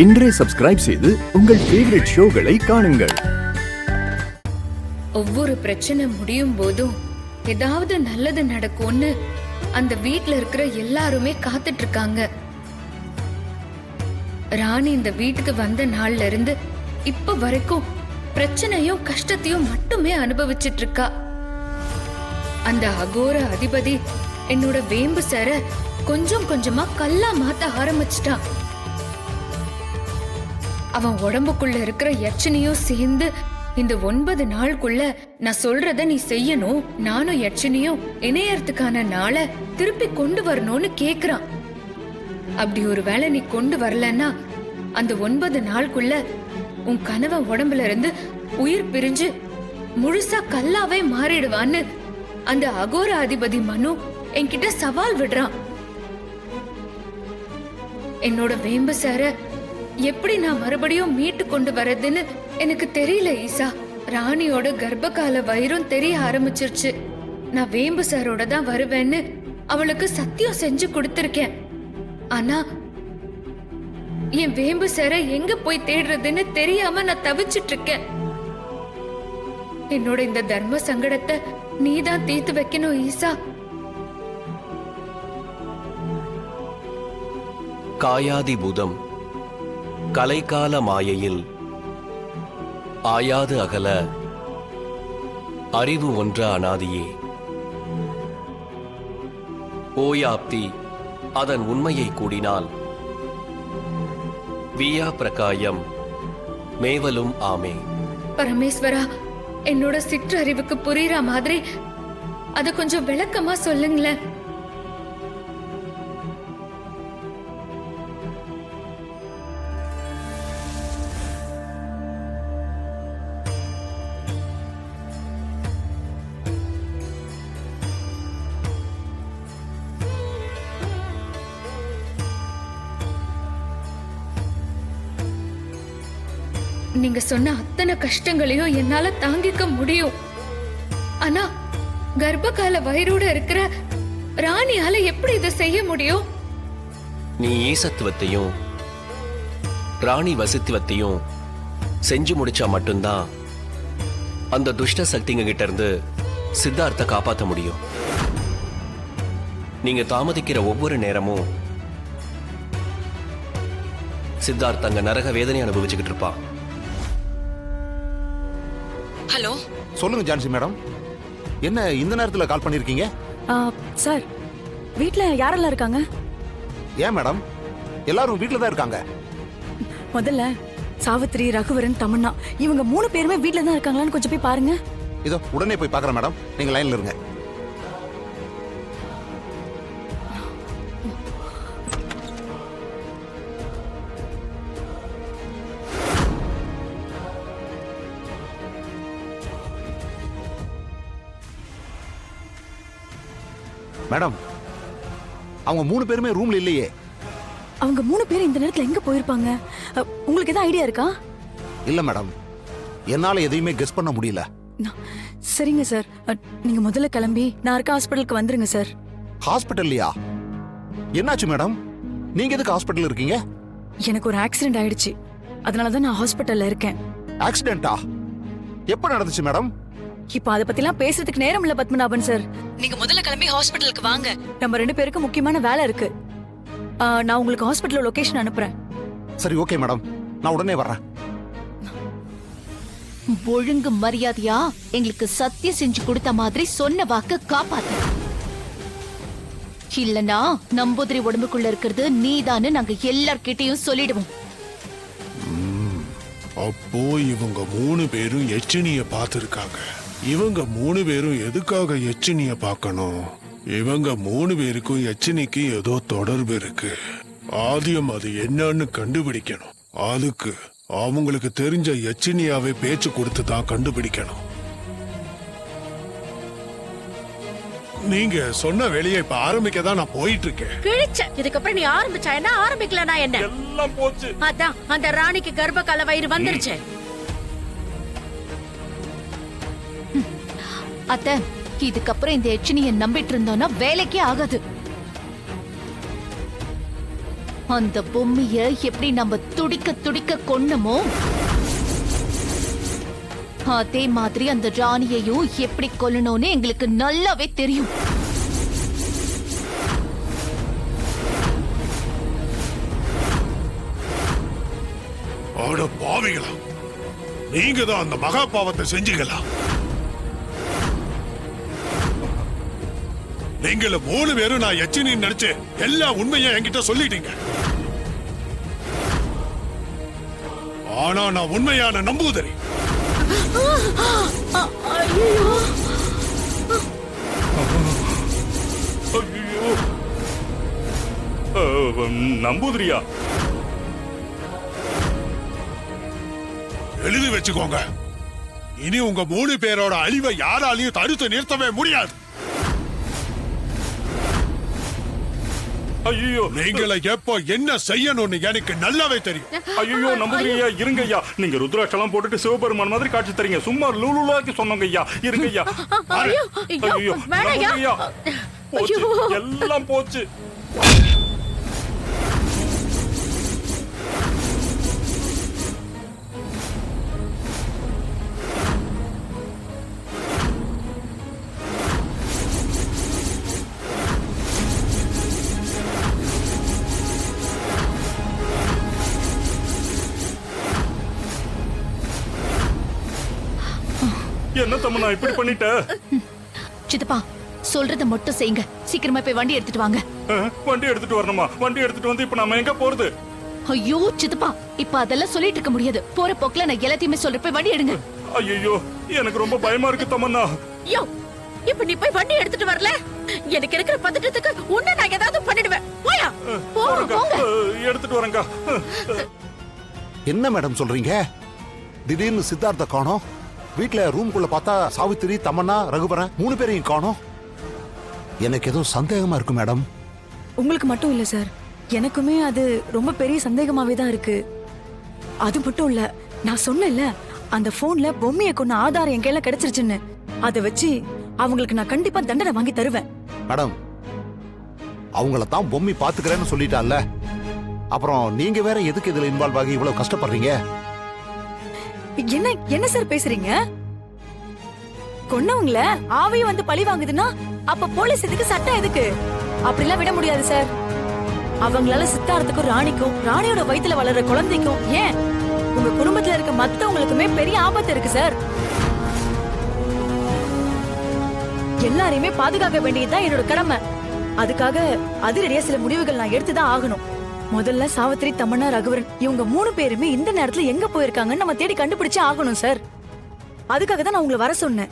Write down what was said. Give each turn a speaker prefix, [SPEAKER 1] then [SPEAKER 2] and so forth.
[SPEAKER 1] இன்றே சப்ஸ்கிரைப் செய்து உங்கள் ஃபேவரட் ஷோகளை காணுங்கள்.
[SPEAKER 2] ஒவ்வொரு பிரச்சனை முடியும் போதும் ஏதாவது நல்லது நடக்கும்னு அந்த வீட்ல இருக்கிற எல்லாருமே காத்துட்டு இருக்காங்க. ராணி இந்த வீட்டுக்கு வந்த நாள்ல இருந்து இப்ப வரைக்கும் பிரச்சனையும் கஷ்டத்தையும் மட்டுமே அனுபவிச்சிட்டு இருக்கா. அந்த அகோர அதிபதி என்னோட வேம்பு சார கொஞ்சம் கொஞ்சமா கல்லா மாத்த ஆரம்பிச்சிட்டான். அவன் உடம்புக்குள்ள இருக்கிற யட்சணியும் சேர்ந்து இந்த 9 நாளுக்குள்ள நான் சொல்றத நீ செய்யணும், நானும் யட்சணியும் இணையறதுக்கான நாளை திருப்பி கொண்டு வரணும்னு கேக்குறான். அப்படி ஒரு வேளை நீ கொண்டு வரலன்னா அந்த 9 நாளுக்குள்ள உன் கணவன் உடம்புல இருந்து உயிர் பிரிஞ்சு முழுசா கல்லாவே மாறிடுவான்னு அந்த அகோர அதிபதி மனு என்கிட்ட சவால் விடுறான். என்னோட வேம்பு சார எப்படி நான் மறுபடியும் மீட்டு கொண்டு வரதுன்னு எனக்கு தெரியல ஈசா. ராணியோட கர்ப்பகால வயிறும் தெரிய ஆரம்பிச்சிருச்சு. நான் வேம்பு சாரோட தான் வருவேன்னு அவளுக்கு சத்தியம் செஞ்சு கொடுத்திருக்கேன். ஆனா என் வேம்பு சார எங்க போய் தேடுறதுன்னு தெரியாம நான் தவிச்சிட்டு இருக்கேன். என்னோட இந்த தர்ம சங்கடத்தை நீதான் தீர்த்து வைக்கணும் ஈசா.
[SPEAKER 3] காயாதி பூதம் கலைகால மாயையில் ஆயாது அகல அறிவு ஒன்ற அனாதியே ஓயாப்தி அதன் உண்மையை கூடினால் வியா பிரகாயம் மேவலும் ஆமே.
[SPEAKER 2] பரமேஸ்வரா, என்னோட சிற்றறிவுக்கு புரியுற மாதிரி அத கொஞ்சம் விளக்கமா சொல்லுங்களேன். நீங்க சொன்ன அத்தனை கஷ்டங்களையும் என்னால தாங்கிக்க முடியும். ஆனா கர்ப்பகால வயிறோட இருக்கிற ராணியால எப்படி இதை செய்ய முடியும்?
[SPEAKER 3] நீ ஈசத்துவத்தையும் ராணி வசித்துவத்தையும் செஞ்சு முடிச்சா மட்டும்தான் அந்த துஷ்ட சக்திங்க கிட்ட இருந்து சித்தார்த்த காப்பாற்ற முடியும். நீங்க தாமதிக்கிற ஒவ்வொரு நேரமும் சித்தார்த்த அங்க நரக வேதனை அனுபவிச்சுக்கிட்டு இருப்பான்.
[SPEAKER 4] ஹலோ,
[SPEAKER 5] சொல்லுங்க ஜான்சி மேடம், என்ன இந்த நேரத்துல கால் பண்ணிருக்கீங்க?
[SPEAKER 4] சார், வீட்ல யாரெல்லாம் இருக்காங்க?
[SPEAKER 5] ஏன் மேடம், எல்லாரும் வீட்ல தான் இருக்காங்க.
[SPEAKER 4] முதல்ல சாவித்ரி, ரகுவரன், தமன்னா இவங்க 3 பேருமே வீட்ல தான் இருக்காங்களான்னு கொஞ்சம் போய் பாருங்க.
[SPEAKER 5] இதோ உடனே போய் பாக்குறேன் மேடம், நீங்க லைன்ல இருங்க. மேடம், அவங்க 3 பேருமே ரூம்ல இல்லையே.
[SPEAKER 4] அவங்க 3 பேரும் இந்த நேரத்துல எங்க போயிருப்பாங்க? உங்களுக்கு ஏதாவது ஐடியா இருக்கா?
[SPEAKER 5] இல்ல மேடம், என்னால எதையுமே கெஸ் பண்ண முடியல.
[SPEAKER 4] சரிங்க சார், நீங்க முதல்ல கிளம்பி நான் இருக்க ஹாஸ்பிட்டலுக்கு வந்துருங்க சார்.
[SPEAKER 5] ஹாஸ்பிட்டல்லையா? என்னாச்சு மேடம், நீங்க எதுக்கு ஹாஸ்பிட்டல் இருக்கீங்க?
[SPEAKER 4] எனக்கு ஒரு ஆக்சிடென்ட் ஆயிடுச்சு, அதனாலதான் நான் ஹாஸ்பிட்டல்ல இருக்கேன்.
[SPEAKER 5] ஆக்சிடென்ட்டா? எப்ப நடந்துச்சு மேடம்?
[SPEAKER 4] இப்ப அத பத்திலாம் பேசுறதுக்கு நேரம் இல்ல பத்மநாபன் சார். நீங்க முதல்ல கிளம்பி ஹாஸ்பிட்டலுக்கு வாங்க. நம்ம 2 பேருக்கு முக்கியமான வேலை இருக்கு. நான் உங்களுக்கு ஹாஸ்பிட்டல் லொகேஷன் அனுப்புறேன்.
[SPEAKER 5] சரி, ஓகே மேடம், நான் உடனே வர்றேன்.
[SPEAKER 6] ஒழுங்கு மரியாதையா எங்களுக்கு சத்தியம் செஞ்சு கொடுத்த மாதிரி சொன்ன வாக்கு காப்பாத்து. இல்லனா நம்பூதிரி உடம்புக்குள்ள இருக்கிறது நீதான்னு நாங்க எல்லார்கிட்டயும் சொல்லிடுவோம்.
[SPEAKER 7] அப்போ இவங்க 3 பேரும் யட்சினிய பார்த்திருக்காங்க. இவங்க 3 பேரும் எதுக்காக யட்சினிய பார்க்கணும்? இவங்க 3 பேருக்கும் யட்சினிக்கு ஏதோ தொடர்பு இருக்கு. ஆதியம் அது என்னன்னு கண்டுபிடிக்கணும். அதுக்கு அவங்களுக்கு தெரிஞ்ச யட்சினியாவே பேச்சு கொடுத்து தான் கண்டுபிடிக்கணும். நீங்க சொன்ன வேலையை இப்ப ஆரம்பிக்க தான் நான் போயிட்டு இருக்கேன்.
[SPEAKER 8] கிழிச்ச இதுக்கப்புறம் நீ ஆரம்பிச்சா என்ன, ஆரம்பிக்கலனா என்ன?
[SPEAKER 7] எல்லாம் போச்சு.
[SPEAKER 8] அதான் அந்த ராணிக்கு கர்ப்பகால வயிறு வந்துருச்சு.
[SPEAKER 6] அத்த, இதுக்கப்புறம் இந்த எச்சினிய நம்பிட்டு இருந்தோம்னா வேலைக்கே ஆகாது. அந்த பொம்மைய எப்படி நம்ம துடிக்க துடிக்க கொன்னமோ அதே மாதிரி அந்த ராணியையும் எப்படி கொல்லணும்னு எங்களுக்கு நல்லாவே தெரியும்.
[SPEAKER 7] அட பாவிகளா, நீங்க தான் அந்த மகா பாவத்தை செஞ்சீங்களா? நீங்கள 3 பேரும் நான் எச்சினின்னு நினைச்சு எல்லா உண்மையா என்கிட்ட சொல்லிட்டீங்க. ஆனா நான் உண்மையான நம்பூதிரி.
[SPEAKER 9] நம்பூதிரியா?
[SPEAKER 7] எழுதி வச்சுக்கோங்க, இனி உங்க 3 பேரோட அழிவை யாராலையும் தடுத்து நிறுத்தவே முடியாது.
[SPEAKER 9] ஐயோ,
[SPEAKER 7] நீங்களை எப்போ என்ன செய்யணும்னு எனக்கு நல்லாவே தெரியும்.
[SPEAKER 9] ஐயோ நம்பூதிரியா, இருங்க ஐயா. நீங்க ருத்ராட்செல்லாம் போட்டுட்டு சிவபெருமான் மாதிரி காட்சி தரீங்க. சும்மா லூலுலாக்கி சொன்னோங்க ஐயா. இருங்க ஐயா. ஐயோ நம்பூதிரியா, போச்சு, எல்லாம் போச்சு. என்ன தம்மனா இப்படி பண்ணிட்ட?
[SPEAKER 6] சித்தப்பா சொல்றத மட்டும் செய்யுங்க. சீக்கிரமா போய் வண்டி எடுத்துட்டு வாங்க.
[SPEAKER 9] வண்டி எடுத்துட்டு வரணுமா? வண்டி எடுத்துட்டு வந்து இப்ப நம்ம எங்க போறது?
[SPEAKER 6] ஐயோ சித்தப்பா, இப்ப அதெல்லாம் சொல்லிட்டு இருக்க முடியாது. போற போக்குல நான் எல்லாத்தையுமே சொல்றேன். போய் வண்டி எடுங்க.
[SPEAKER 9] ஐயோ, எனக்கு ரொம்ப பயமா இருக்கு தம்மண்ணா.
[SPEAKER 8] யோ, இப்ப நீ போய் வண்டி எடுத்துட்டு வரல, எனக்கு இருக்கிற பதட்டத்துக்கு உன்னை நான் ஏதாவது பண்ணிடுவேன். போயா,
[SPEAKER 9] போறேங்க, எடுத்துட்டு வரேங்க.
[SPEAKER 5] என்ன மேடம் சொல்றீங்க? திடீர்னு சித்தார்த்த காணோம். வீட்ல ரூம்குள்ள பார்த்தா சாவித்திரி, தமன்னா, ரகுபரன் 3 பேரையும் காணோம். எனக்கு ஏதோ சந்தேகமா இருக்கு மேடம்.
[SPEAKER 4] உங்களுக்கு மட்டும் இல்ல சார், எனக்குமே அது ரொம்ப பெரிய சந்தேகமாவே தான் இருக்கு. அது மட்டும் இல்ல, நான் சொன்னேன்ல அந்த போன்ல பொம்மையை கொன்ன ஆதாரம் என் கையில கிடைச்சிருச்சுன்னு. அதை வச்சு அவங்களுக்கு நான் கண்டிப்பா தண்டனை வாங்கி தருவேன்.
[SPEAKER 5] மேடம், அவங்கள தான் பொம்மி பாத்துக்கிறேன்னு சொல்லிட்டால, அப்புறம் நீங்க வேற எதுக்கு இதுல இன்வால்வ் ஆகி இவ்வளவு கஷ்டப்படுறீங்க?
[SPEAKER 4] என்ன என்ன சார் பேசுறீங்க? கொன்னவங்கள ஆவி வந்து பழி வாங்குதுன்னா அப்ப போலீஸ் எதுக்கு, சட்டம் எதுக்கு? அப்படிலாம் விட முடியாது சார். அவங்களால சித்தார்த்துக்கும் ராணிக்கும், ராணியோட வயித்துல வளர்ற குழந்தைக்கும், ஏன் உங்க குடும்பத்துல இருக்க மத்தவங்களுக்குமே பெரிய ஆபத்து இருக்கு சார். எல்லாரையுமே பாதுகாக்க வேண்டியதுதான் என்னோட கடமை. அதுக்காக அதிரடியா சில முடிவுகள் நான் எடுத்துதான் ஆகணும். முதல்ல சாவித்திரி, தமன்னா, ரகுவரன் இவங்க 3 பேருமே இந்த நேரத்துல எங்க போயிருக்காங்கன்னு நம்ம தேடி கண்டுபிடிச்சு ஆகணும் சார். அதுக்காக தான் நான் உங்களை வர சொன்னேன்.